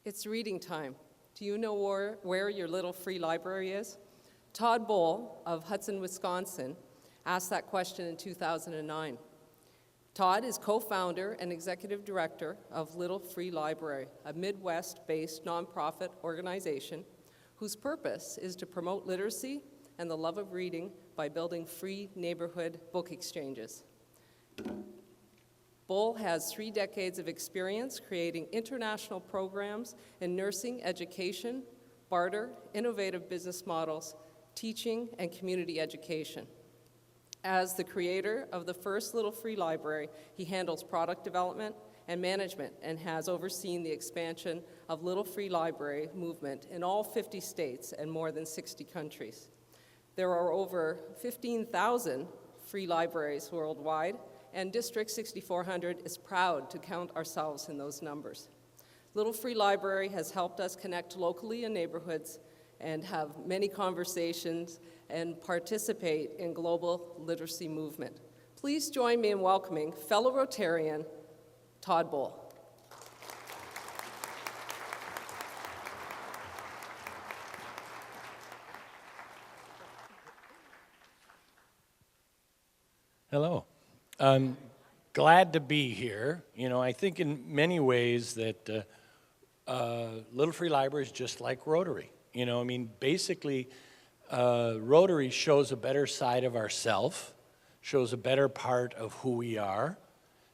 It's reading time. Do you know where your little free library is? Todd of Hudson, Wisconsin, asked that question in 2009. Todd is co-founder and executive director of Little Free Library, a Midwest-based nonprofit organization whose purpose is to promote literacy and the love of reading by building free neighborhood book exchanges. Bull has 3 decades of experience creating international programs in nursing, education, barter, innovative business models, teaching, and community education. As the creator of the first Little Free Library, he handles product development and management and has overseen the expansion of Little Free Library movement in all 50 states and more than 60 countries. There are over 15,000 free libraries worldwide, and District 6400 is proud to count ourselves in those numbers. Little Free Library has helped us connect locally in neighborhoods and have many conversations and participate in global literacy movement. Please join me in welcoming fellow Rotarian, Todd Bull. Hello. I'm glad to be here. You know, I think in many ways that Little Free Library is just like Rotary. You know, I mean, basically, Rotary shows a better side of ourself, shows a better part of who we are,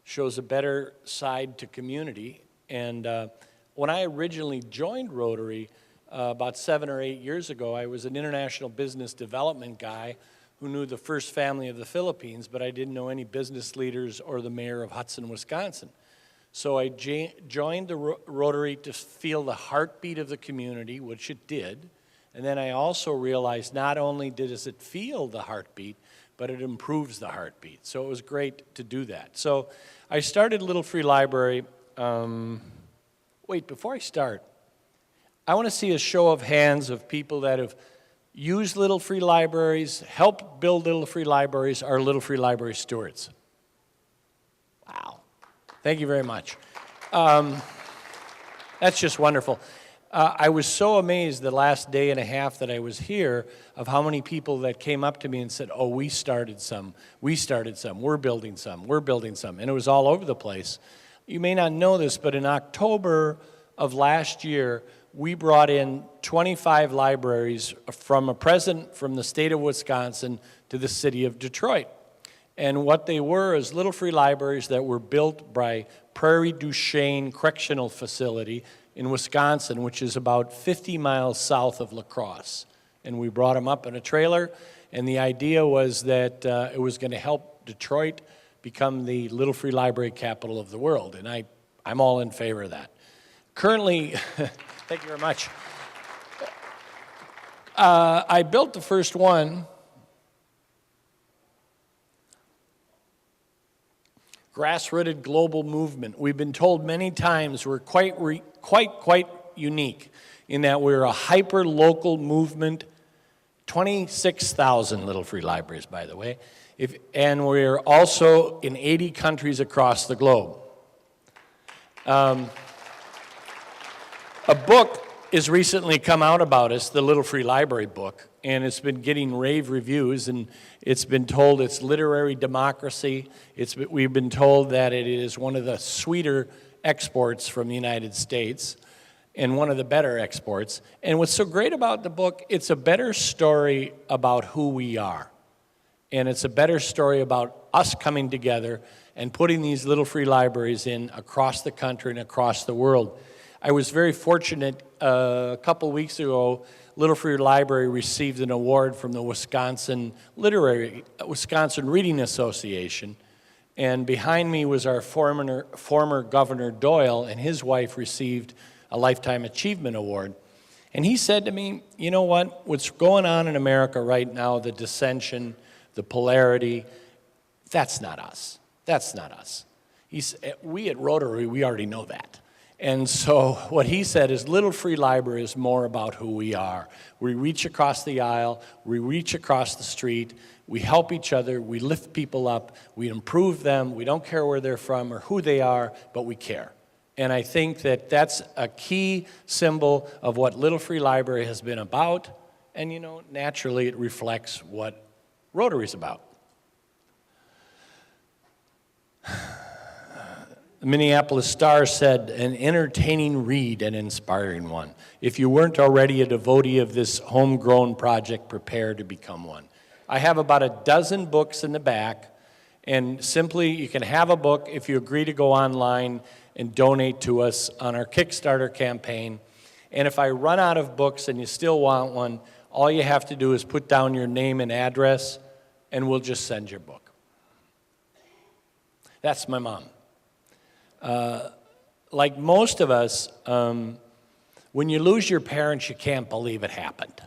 shows a better side to community. And when I originally joined Rotary about 7 or 8 years ago, I was an international business development guy who knew the first family of the Philippines, but I didn't know any business leaders or the mayor of Hudson, Wisconsin. So I joined the Rotary to feel the heartbeat of the community, which it did. And then I also realized not only does it feel the heartbeat, but it improves the heartbeat. So it was great to do that. So I started Little Free Library. Wait, before I start, I want to see a show of hands of people that have used Little Free Libraries, helped build Little Free Libraries, are Little Free Library stewards. Wow. Thank you very much. That's just wonderful. I was so amazed the last day and a half that I was here of how many people that came up to me and said, oh, we started some, we're building some, and it was all over the place. You may not know this, but in October of last year, we brought in 25 libraries from a president from the state of Wisconsin to the city of Detroit. And what they were is Little Free Libraries that were built by Prairie du Chien Correctional Facility in Wisconsin, which is about 50 miles south of La Crosse. And we brought them up in a trailer, and the idea was that it was going to help Detroit become the Little Free Library capital of the world, and I'm all in favor of that. Currently, thank you very much. I built the first one. Grassrooted global movement. We've been told many times we're quite unique in that we're a hyper-local movement. 26,000 Little Free Libraries, by the way. And we're also in 80 countries across the globe. A book has recently come out about us, the Little Free Library book, and it's been getting rave reviews, and it's been told it's literary democracy. We've been told that it is one of the sweeter exports from the United States and one of the better exports. And what's so great about the book, it's a better story about who we are. And it's a better story about us coming together and putting these Little Free Libraries in across the country and across the world. I was very fortunate a couple weeks ago, Little Free Library received an award from the Wisconsin Reading Association. And behind me was our former Governor Doyle, and his wife received a Lifetime Achievement Award. And he said to me, you know what, what's going on in America right now, the dissension, the polarity, that's not us. That's not us. We at Rotary, we already know that. And so what he said is Little Free Library is more about who we are. We reach across the aisle, we reach across the street, we help each other, we lift people up, we improve them, we don't care where they're from or who they are, but we care. And I think that that's a key symbol of what Little Free Library has been about, and naturally it reflects what Rotary's about. The Minneapolis Star said, an entertaining read and inspiring one. If you weren't already a devotee of this homegrown project, prepare to become one. I have about a dozen books in the back, and simply you can have a book if you agree to go online and donate to us on our Kickstarter campaign. And if I run out of books and you still want one, all you have to do is put down your name and address, and we'll just send your book. That's my mom. Like most of us, when you lose your parents, you can't believe it happened.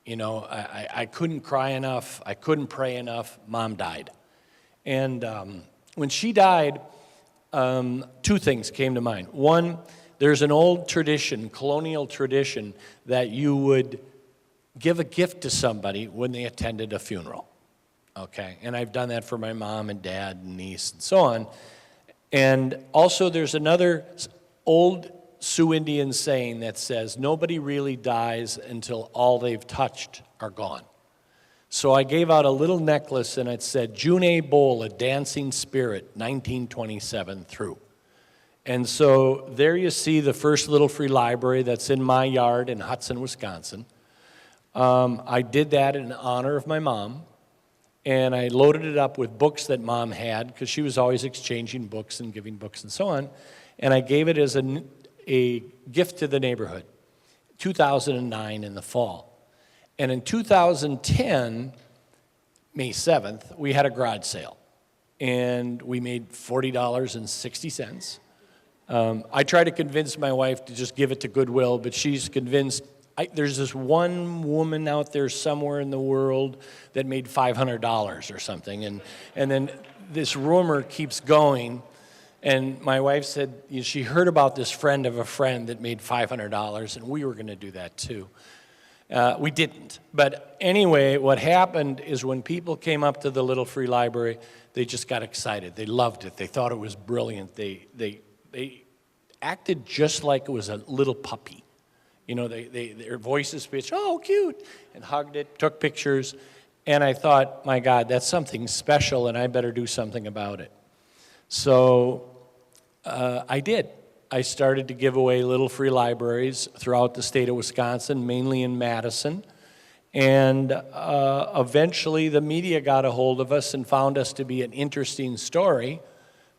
I couldn't cry enough. I couldn't pray enough. Mom died. And when she died, two things came to mind. One, there's an old tradition, colonial tradition, that you would give a gift to somebody when they attended a funeral. Okay? And I've done that for my mom and dad and niece and so on. And also there's another old Sioux Indian saying that says, nobody really dies until all they've touched are gone. So I gave out a little necklace and it said, June Bowl, a dancing spirit, 1927 through. And so there you see the first Little Free Library that's in my yard in Hudson, Wisconsin. I did that in honor of my mom. And I loaded it up with books that Mom had, because she was always exchanging books and giving books and so on. And I gave it as a gift to the neighborhood, 2009 in the fall. And in 2010, May 7th, we had a garage sale. And we made $40.60. I tried to convince my wife to just give it to Goodwill, but she's convinced. There's this one woman out there somewhere in the world that made $500 or something, and then this rumor keeps going, and my wife said she heard about this friend of a friend that made $500, and we were going to do that too. We didn't. But anyway, what happened is when people came up to the Little Free Library, they just got excited. They loved it. They thought it was brilliant. They acted just like it was a little puppy. Their voices pitched, oh, cute, and hugged it, took pictures. And I thought, my God, that's something special, and I better do something about it. So I did. I started to give away Little Free Libraries throughout the state of Wisconsin, mainly in Madison. And eventually the media got a hold of us and found us to be an interesting story.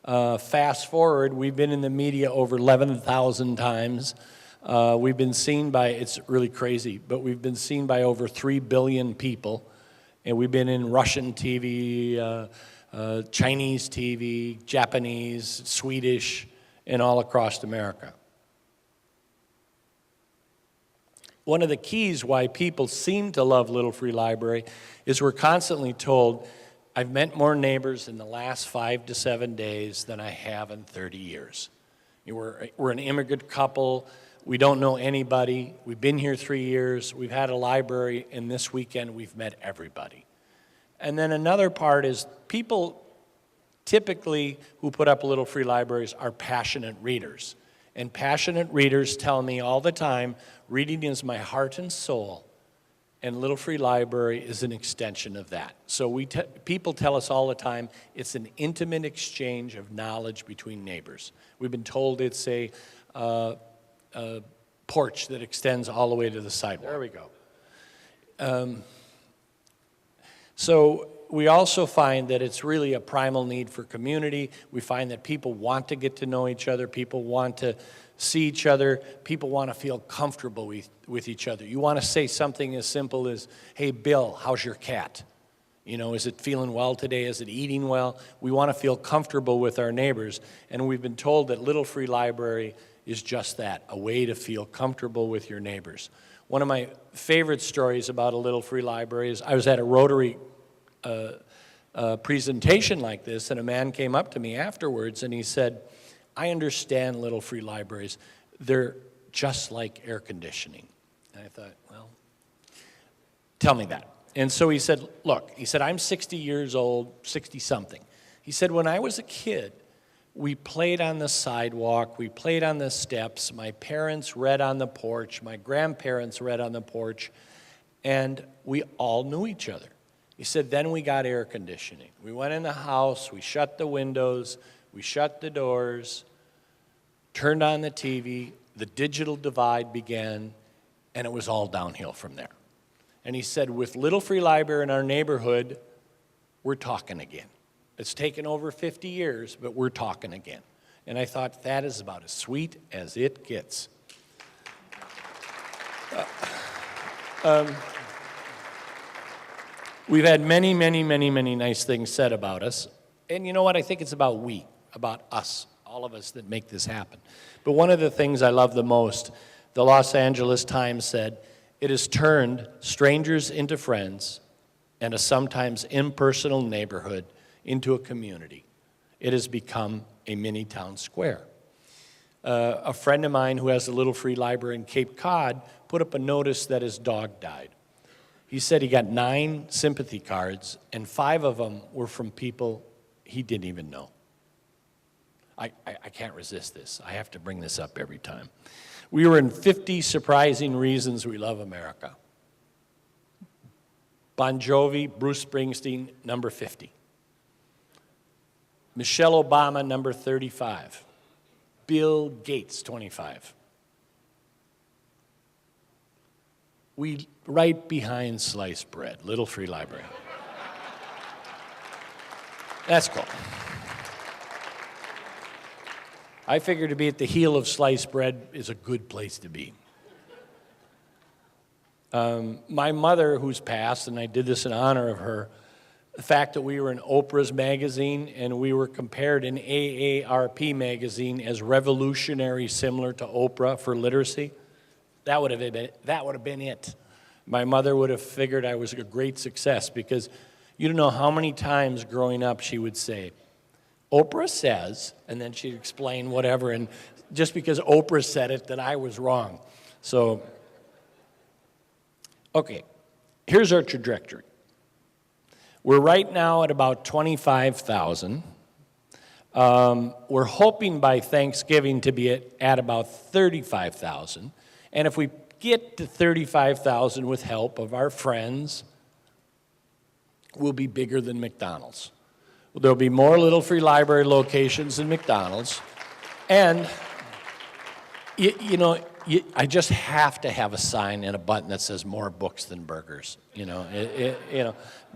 Fast forward, we've been in the media over 11,000 times. We've been seen by, it's really crazy, but we've been seen by over 3 billion people. And we've been in Russian TV, Chinese TV, Japanese, Swedish, and all across America. One of the keys why people seem to love Little Free Library is we're constantly told, I've met more neighbors in the last 5 to 7 days than I have in 30 years. We're an immigrant couple. We don't know anybody. We've been here 3 years. We've had a library, and this weekend we've met everybody. And then another part is people typically who put up Little Free Libraries are passionate readers. And passionate readers tell me all the time, reading is my heart and soul, and Little Free Library is an extension of that. So people tell us all the time, it's an intimate exchange of knowledge between neighbors. We've been told it's a porch that extends all the way to the sidewalk. There we go. So we also find that it's really a primal need for community. We find that people want to get to know each other. People want to see each other. People want to feel comfortable with each other. You want to say something as simple as, hey, Bill, how's your cat? Is it feeling well today? Is it eating well? We want to feel comfortable with our neighbors. And we've been told that Little Free Library is just that, a way to feel comfortable with your neighbors. One of my favorite stories about a Little Free Library is I was at a Rotary presentation like this, and a man came up to me afterwards and he said, I understand Little Free Libraries. They're just like air conditioning. And I thought, well, tell me that. And so he said, look, I'm 60 years old, 60-something. He said, when I was a kid, We played on the sidewalk, we played on the steps, my parents read on the porch, my grandparents read on the porch, and we all knew each other. He said, then we got air conditioning. We went in the house, we shut the windows, we shut the doors, turned on the TV, the digital divide began, and it was all downhill from there. And he said, with Little Free Library in our neighborhood, we're talking again. It's taken over 50 years, but we're talking again. And I thought, that is about as sweet as it gets. We've had many, many, many, many nice things said about us. And you know what? I think it's about we, about us, all of us that make this happen. But one of the things I love the most, the Los Angeles Times said, it has turned strangers into friends and a sometimes impersonal neighborhood into a community. It has become a mini town square. A friend of mine who has a Little Free Library in Cape Cod put up a notice that his dog died. He said he got 9 sympathy cards, and 5 of them were from people he didn't even know. I can't resist this. I have to bring this up every time. We were in 50 surprising reasons we love America. Bon Jovi, Bruce Springsteen, number 50. Michelle Obama, number 35. Bill Gates, 25. We right behind sliced bread, Little Free Library. That's cool. I figure to be at the heel of sliced bread is a good place to be. My mother, who's passed, and I did this in honor of her, the fact that we were in Oprah's magazine and we were compared in AARP magazine as revolutionary, similar to Oprah for literacy, that would have been it. My mother would have figured I was a great success because you don't know how many times growing up she would say, Oprah says, and then she'd explain whatever, and just because Oprah said it, that I was wrong. So, okay, here's our trajectory. We're right now at about 25,000. We're hoping by Thanksgiving to be at about 35,000. And if we get to 35,000 with help of our friends, we'll be bigger than McDonald's. There'll be more Little Free Library locations than McDonald's. And, I just have to have a sign and a button that says more books than burgers.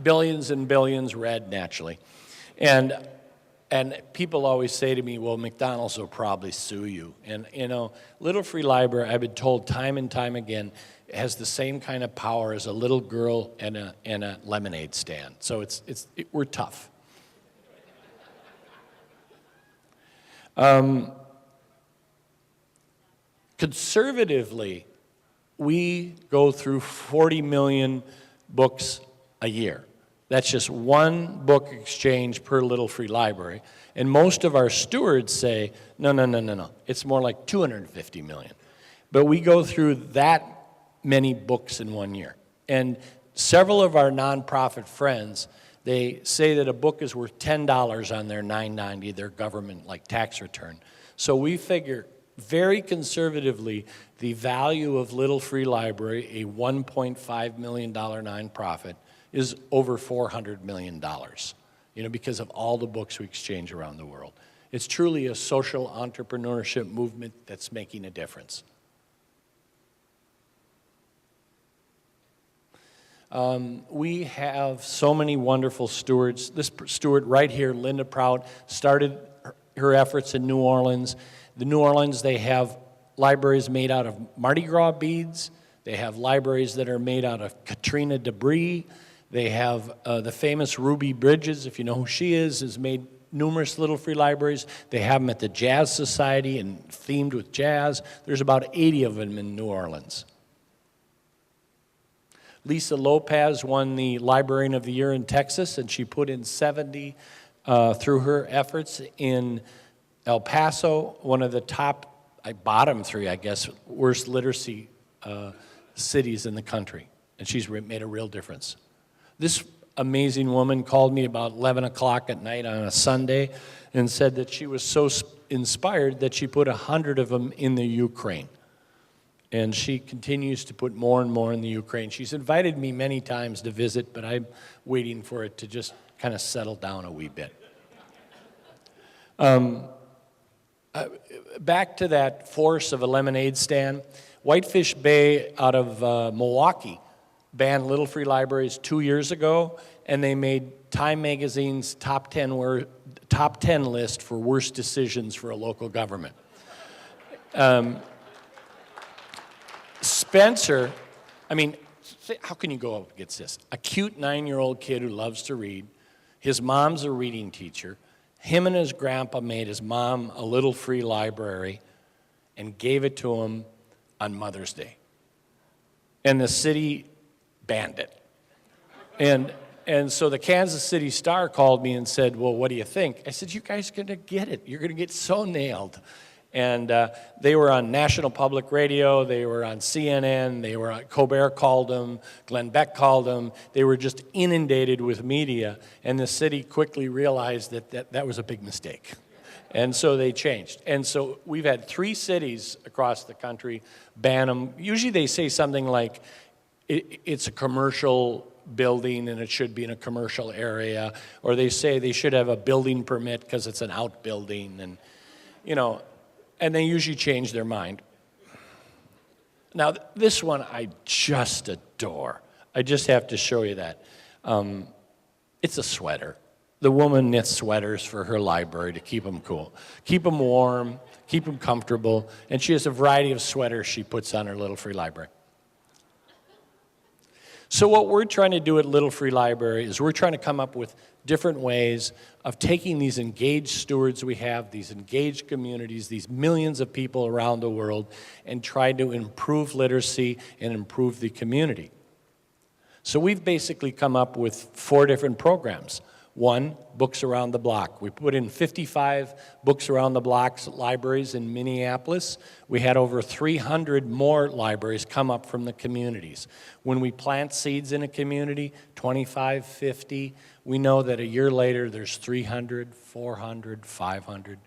Billions and billions read naturally. And people always say to me, well, McDonald's will probably sue you. And, Little Free Library, I've been told time and time again, has the same kind of power as a little girl and a lemonade stand. So we're tough. Conservatively, we go through 40 million books a year. That's just one book exchange per Little Free Library. And most of our stewards say, no. It's more like 250 million. But we go through that many books in 1 year. And several of our nonprofit friends, they say that a book is worth $10 on their $9.90, their government tax return. So we figure very conservatively the value of Little Free Library, a $1.5 million nonprofit, is over $400 million, because of all the books we exchange around the world. It's truly a social entrepreneurship movement that's making a difference. We have so many wonderful stewards. This steward right here, Linda Prout, started her efforts in New Orleans. The New Orleans, they have libraries made out of Mardi Gras beads. They have libraries that are made out of Katrina debris. They have the famous Ruby Bridges, if you know who she is, has made numerous Little Free Libraries. They have them at the Jazz Society and themed with jazz. There's about 80 of them in New Orleans. Lisa Lopez won the Librarian of the Year in Texas, and she put in 70 through her efforts in El Paso, one of the top, bottom 3, I guess, worst literacy cities in the country. And she's made a real difference. This amazing woman called me about 11 o'clock at night on a Sunday and said that she was so inspired that she put 100 of them in the Ukraine. And she continues to put more and more in the Ukraine. She's invited me many times to visit, but I'm waiting for it to just kind of settle down a wee bit. Back to that force of a lemonade stand. Whitefish Bay out of Milwaukee banned Little Free Libraries 2 years ago, and they made Time Magazine's top 10 list for worst decisions for a local government. Spencer, I mean, how can you go up against this? A cute 9-year-old kid who loves to read. His mom's a reading teacher. Him and his grandpa made his mom a Little Free Library and gave it to him on Mother's Day. And the city banned it. And so the Kansas City Star called me and said, well, what do you think? I said, you guys are going to get it. You're going to get so nailed. And they were on National Public Radio, they were on CNN, they were on, Colbert called them, Glenn Beck called them. They were just inundated with media, and the city quickly realized that was a big mistake. And so they changed. And so we've had 3 cities across the country ban them. Usually they say something like, it's a commercial building and it should be in a commercial area, or they say they should have a building permit because it's an outbuilding, and you know, and they usually change their mind. Now, this one I just adore. I just have to show you that. It's a sweater. The woman knits sweaters for her library to keep them cool, keep them warm, keep them comfortable, and she has a variety of sweaters she puts on her Little Free Library. So what we're trying to do at Little Free Library is we're trying to come up with different ways of taking these engaged stewards we have, these engaged communities, these millions of people around the world, and try to improve literacy and improve the community. So we've basically come up with 4 different programs. 1, Books Around the Block. We put in 55 Books Around the Block's libraries in Minneapolis. We had over 300 more libraries come up from the communities. When we plant seeds in a community, 25, 50, we know that a year later there's 300, 400, 500.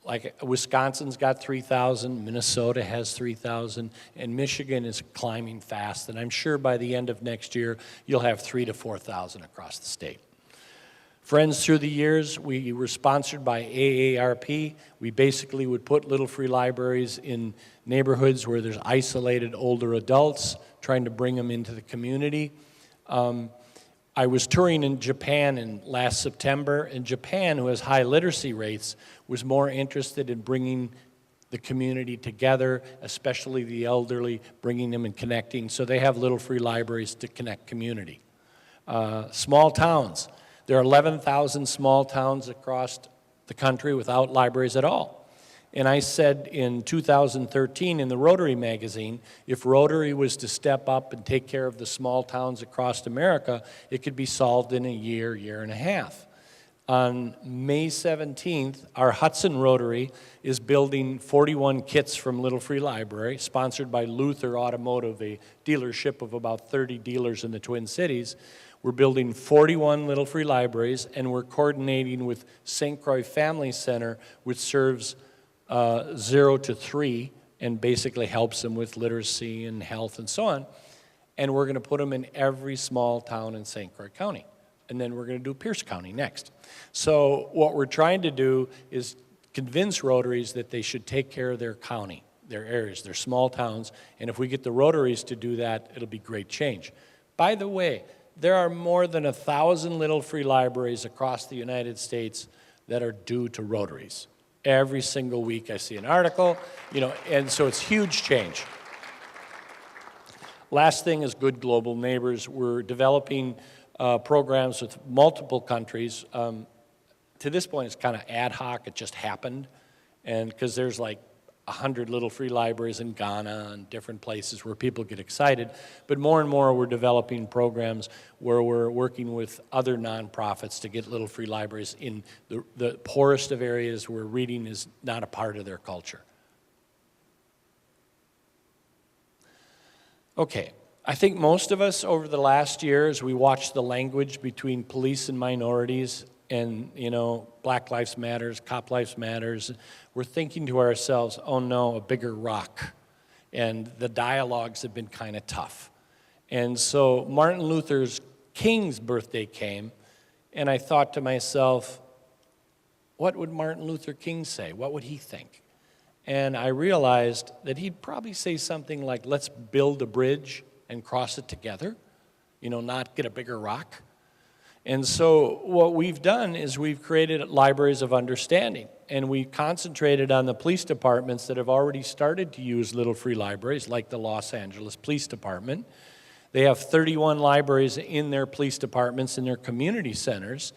Like Wisconsin's got 3,000, Minnesota has 3,000, and Michigan is climbing fast. And I'm sure by the end of next year, you'll have 3,000 to 4,000 across the state. Friends, through the years, we were sponsored by AARP. We basically would put Little Free Libraries in neighborhoods where there's isolated older adults, trying to bring them into the community. I was touring in Japan in last September, and Japan, who has high literacy rates, was more interested in bringing the community together, especially the elderly, bringing them and connecting. So they have Little Free Libraries to connect community. Small towns. There are 11,000 small towns across the country without libraries at all. And I said in 2013 in the Rotary magazine, if Rotary was to step up and take care of the small towns across America, it could be solved in a year, year and a half. On May 17th, our Hudson Rotary is building 41 kits from Little Free Library, sponsored by Luther Automotive, a dealership of about 30 dealers in the Twin Cities. We're building 41 Little Free Libraries, and we're coordinating with St. Croix Family Center, which serves 0 to 3 and basically helps them with literacy and health and so on. And we're going to put them in every small town in St. Croix County. And then we're going to do Pierce County next. So what we're trying to do is convince Rotaries that they should take care of their county, their areas, their small towns. And if we get the Rotaries to do that, it'll be great change. By the way, there are more than 1,000 Little Free Libraries across the United States that are due to Rotaries. Every single week I see an article, you know, and so it's huge change. Last thing is good global neighbors. We're developing programs with multiple countries. To this point, it's kind of ad hoc. It just happened, and because there's like 100 Little Free Libraries in Ghana and different places where people get excited. But more and more we're developing programs where we're working with other nonprofits to get Little Free Libraries in the poorest of areas where reading is not a part of their culture. Okay, I think most of us over the last year, as we watched the language between police and minorities and, Black Lives Matters, Cop Lives Matters, we're thinking to ourselves, oh no, a bigger rock. And the dialogues have been kind of tough. And so Martin Luther King's birthday came, and I thought to myself, what would Martin Luther King say? What would he think? And I realized that he'd probably say something like, let's build a bridge and cross it together, not get a bigger rock. And so what we've done is we've created libraries of understanding, and we concentrated on the police departments that have already started to use little free libraries, like the Los Angeles Police Department. They have 31 libraries in their police departments, in their community centers,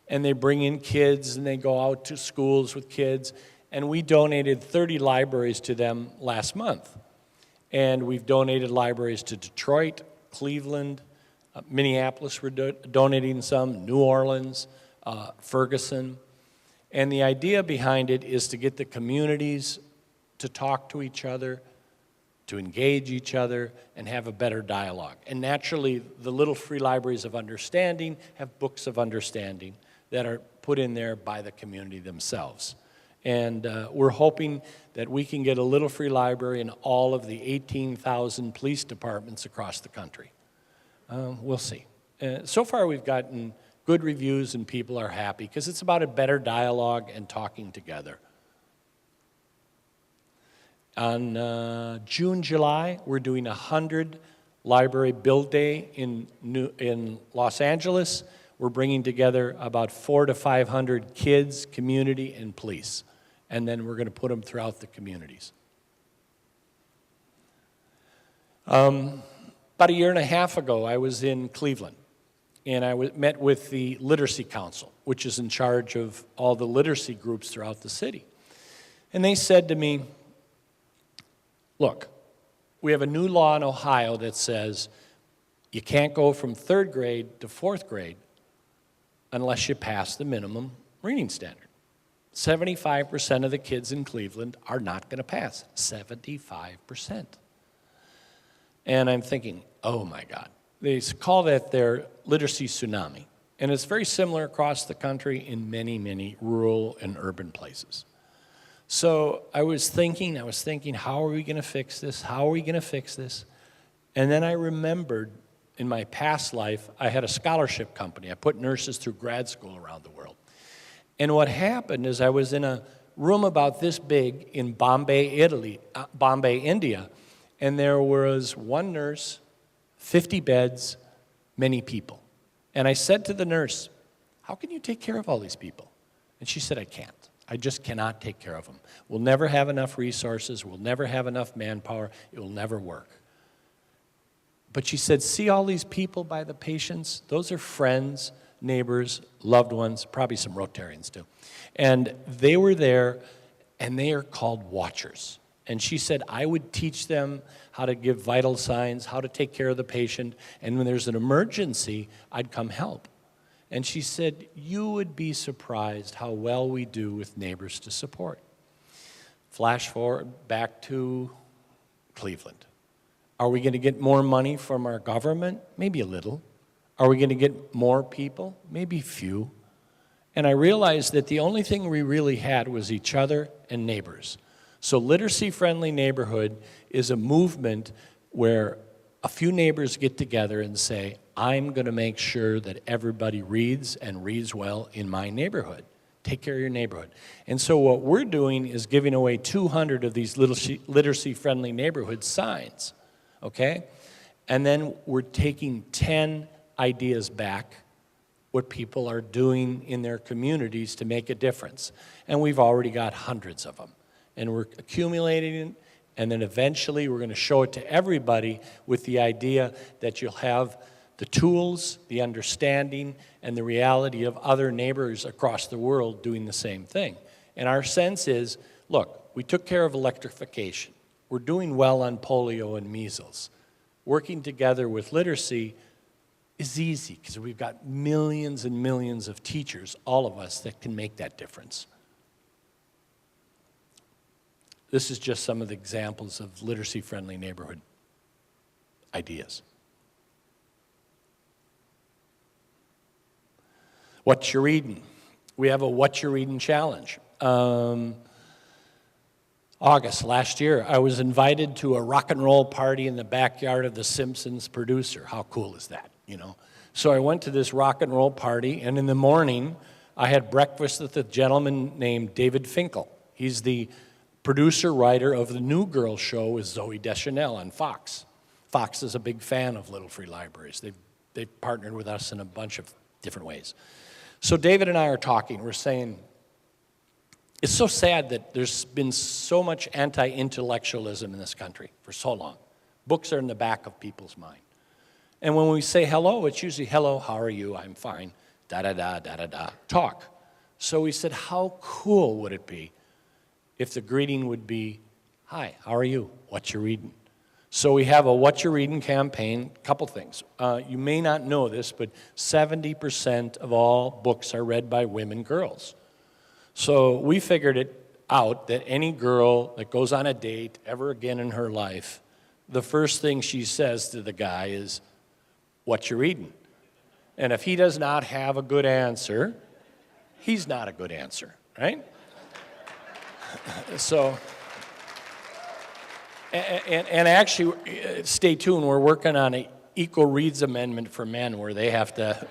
and they bring in kids, and they go out to schools with kids, and we donated 30 libraries to them last month. And we've donated libraries to Detroit, Cleveland, Minneapolis, we're donating some, New Orleans, Ferguson. And the idea behind it is to get the communities to talk to each other, to engage each other, and have a better dialogue. And naturally, the little free libraries of understanding have books of understanding that are put in there by the community themselves. And we're hoping that we can get a little free library in all of the 18,000 police departments across the country. We'll see. So far, we've gotten good reviews and people are happy because it's about a better dialogue and talking together. On June, July, we're doing 100 Library Build Day in Los Angeles. We're bringing together about 400 to 500 kids, community, and police. And then we're going to put them throughout the communities. About a year and a half ago, I was in Cleveland, and I met with the Literacy Council, which is in charge of all the literacy groups throughout the city. And they said to me, look, we have a new law in Ohio that says you can't go from 3rd grade to 4th grade unless you pass the minimum reading standard. 75% of the kids in Cleveland are not going to pass, 75%. And I'm thinking, oh my God. They call that their literacy tsunami. And it's very similar across the country in many, many rural and urban places. So I was thinking, how are we going to fix this? How are we going to fix this? And then I remembered in my past life, I had a scholarship company. I put nurses through grad school around the world. And what happened is I was in a room about this big in Bombay, India, and there was one nurse, 50 beds, many people. And I said to the nurse, how can you take care of all these people? And she said, I can't. I just cannot take care of them. We'll never have enough resources. We'll never have enough manpower. It will never work. But she said, see all these people by the patients? Those are friends, neighbors, loved ones, probably some Rotarians too. And they were there, and they are called watchers. And she said, I would teach them how to give vital signs, how to take care of the patient, and when there's an emergency, I'd come help. And she said, you would be surprised how well we do with neighbors to support. Flash forward back to Cleveland. Are we going to get more money from our government? Maybe a little. Are we going to get more people? Maybe few. And I realized that the only thing we really had was each other and neighbors. So literacy-friendly neighborhood is a movement where a few neighbors get together and say, I'm going to make sure that everybody reads and reads well in my neighborhood. Take care of your neighborhood. And so what we're doing is giving away 200 of these literacy-friendly neighborhood signs, okay? And then we're taking 10 ideas back, what people are doing in their communities to make a difference. And we've already got hundreds of them. And we're accumulating it, and then eventually we're going to show it to everybody with the idea that you'll have the tools, the understanding, and the reality of other neighbors across the world doing the same thing. And our sense is, look, we took care of electrification. We're doing well on polio and measles. Working together with literacy is easy because we've got millions and millions of teachers, all of us, that can make that difference. This is just some of the examples of literacy-friendly neighborhood ideas. What you reading? We have a What You Reading challenge. August last year, I was invited to a rock and roll party in the backyard of the Simpsons producer. How cool is that, you know? So I went to this rock and roll party, and in the morning, I had breakfast with a gentleman named David Finkel. He's the producer, writer of the New Girl show with Zooey Deschanel on Fox. Fox is a big fan of Little Free Libraries. They've partnered with us in a bunch of different ways. So David and I are talking. We're saying, it's so sad that there's been so much anti-intellectualism in this country for so long. Books are in the back of people's mind. And when we say hello, it's usually, hello, how are you? I'm fine. Da-da-da, da-da-da. Talk. So we said, how cool would it be if the greeting would be, hi, how are you? What you reading? So we have a What You Reading campaign, couple things. You may not know this, but 70% of all books are read by women girls. So we figured it out that any girl that goes on a date ever again in her life, the first thing she says to the guy is, what you reading? And if he does not have a good answer, he's not a good answer, right? So, and actually, stay tuned, we're working on an equal reads amendment for men where they have to,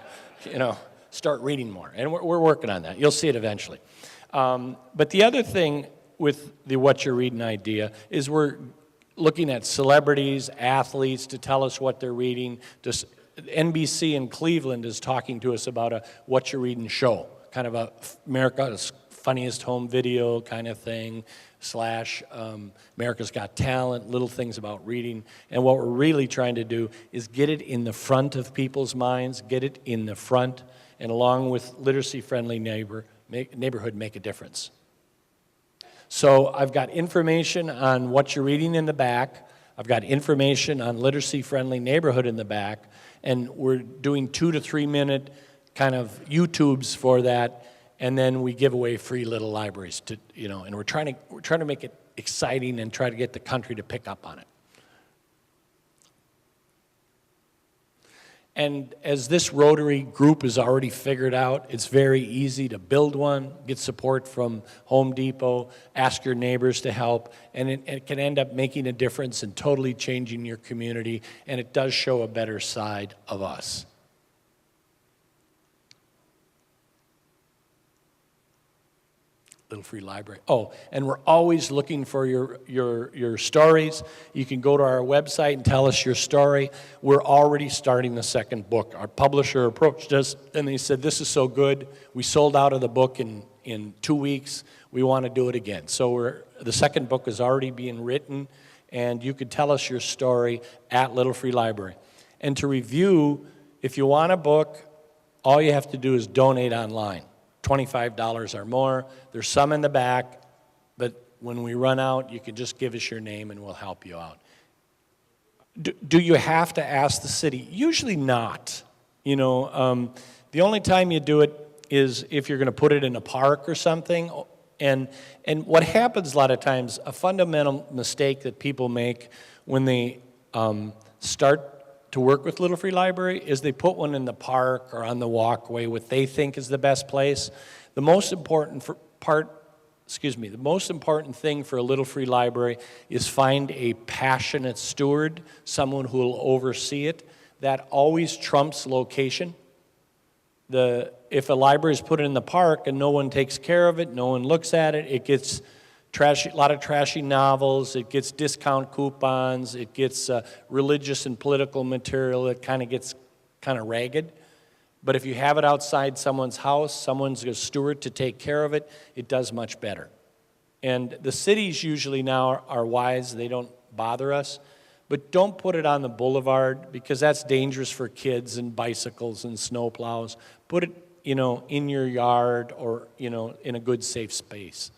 start reading more. And we're working on that. You'll see it eventually. But the other thing with the What You're Reading idea is we're looking at celebrities, athletes to tell us what they're reading. NBC in Cleveland is talking to us about a What You're Reading show, kind of a America's Funniest Home Video kind of thing, / America's Got Talent, little things about reading. And what we're really trying to do is get it in the front of people's minds, get it in the front, and along with literacy-friendly neighborhood, make a difference. So I've got information on what you're reading in the back. I've got information on literacy-friendly neighborhood in the back, and we're doing 2 to 3 minute kind of YouTubes for that, and then we give away free little libraries to, and we're trying to make it exciting and try to get the country to pick up on it. And as this Rotary group is already figured out, it's very easy to build one, get support from Home Depot, ask your neighbors to help, and it can end up making a difference and totally changing your community, and it does show a better side of us. Little Free Library. Oh, and we're always looking for your stories. You can go to our website and tell us your story. We're already starting the second book. Our publisher approached us and they said, this is so good. We sold out of the book in 2 weeks. We want to do it again. So the second book is already being written, and you could tell us your story at Little Free Library. And to review, if you want a book, all you have to do is donate online. $25 or more. There's some in the back, but when we run out, you can just give us your name and we'll help you out. Do you have to ask the city? Usually not. The only time you do it is if you're going to put it in a park or something. And what happens a lot of times, a fundamental mistake that people make when they start to work with Little Free Library is they put one in the park or on the walkway, what they think is the best place. The most important thing for a Little Free Library is find a passionate steward, someone who will oversee it. That always trumps location. If a library is put in the park and no one takes care of it, no one looks at it, it gets a lot of trashy novels, it gets discount coupons, it gets religious and political material, it kind of gets kind of ragged. But if you have it outside someone's house, someone's a steward to take care of it, it does much better. And the cities usually now are wise, they don't bother us. But don't put it on the boulevard because that's dangerous for kids and bicycles and snowplows. Put it, in your yard or, in a good safe space.